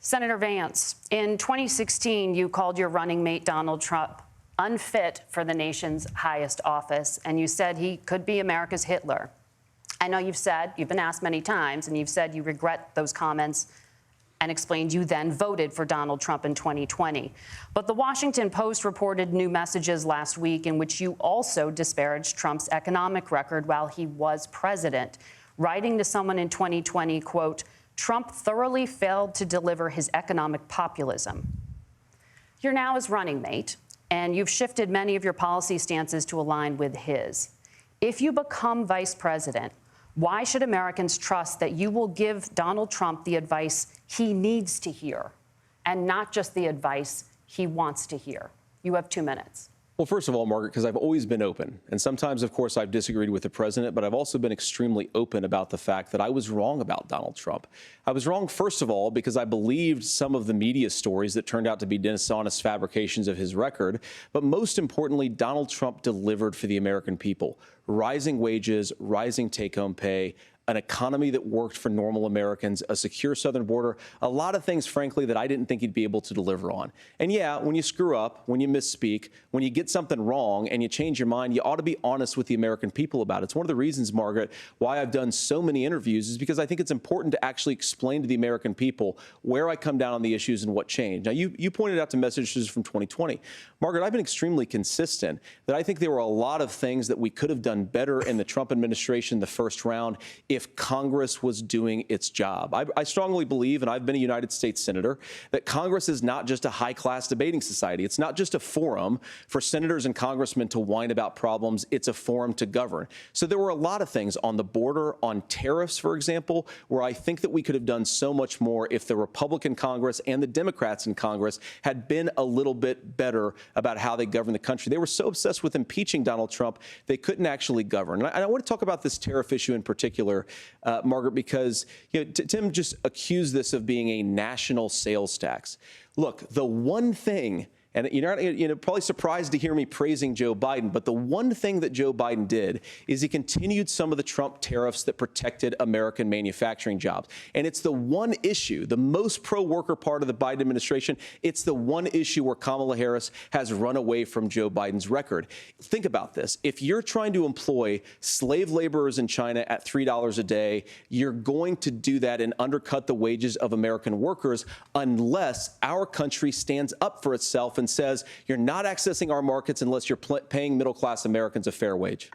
Senator Vance, in 2016, you called your running mate Donald Trump unfit for the nation's highest office, and you said he could be America's Hitler. I know you've been asked many times, and you've said you regret those comments and explained you then voted for Donald Trump in 2020. But the Washington Post reported new messages last week in which you also disparaged Trump's economic record while he was president, writing to someone in 2020, quote, Trump thoroughly failed to deliver his economic populism. You're now his running mate, and you've shifted many of your policy stances to align with his. If you become vice president, why should Americans trust that you will give Donald Trump the advice he needs to hear and not just the advice he wants to hear? You have 2 minutes. Well, first of all, Margaret, because I've always been open. And sometimes, of course, I've disagreed with the president, but I've also been extremely open about the fact that I was wrong about Donald Trump. I was wrong, first of all, because I believed some of the media stories that turned out to be dishonest fabrications of his record. But most importantly, Donald Trump delivered for the American people. Rising wages, rising take-home pay, an economy that worked for normal Americans, a secure southern border, a lot of things, frankly, that I didn't think he'd be able to deliver on. And yeah, when you screw up, when you misspeak, when you get something wrong and you change your mind, you ought to be honest with the American people about it. It's one of the reasons, Margaret, why I've done so many interviews is because I think it's important to actually explain to the American people where I come down on the issues and what changed. Now, you pointed out to messages from 2020. Margaret, I've been extremely consistent that I think there were a lot of things that we could have done better in the Trump administration the first round if Congress was doing its job. I strongly believe, and I've been a United States Senator, that Congress is not just a high-class debating society. It's not just a forum for senators and congressmen to whine about problems. It's a forum to govern. So there were a lot of things on the border, on tariffs, for example, where I think that we could have done so much more if the Republican Congress and the Democrats in Congress had been a little bit better about how they govern the country. They were so obsessed with impeaching Donald Trump, they couldn't actually govern. And I want to talk about this tariff issue in particular, Margaret, because Tim just accused this of being a national sales tax. Look, the one thing, and you're probably surprised to hear me praising Joe Biden, but the one thing that Joe Biden did is he continued some of the Trump tariffs that protected American manufacturing jobs. And it's the one issue, the most pro-worker part of the Biden administration, it's the one issue where Kamala Harris has run away from Joe Biden's record. Think about this. If you're trying to employ slave laborers in China at $3 a day, you're going to do that and undercut the wages of American workers unless our country stands up for itself and says, you're not accessing our markets unless you're paying middle-class Americans a fair wage.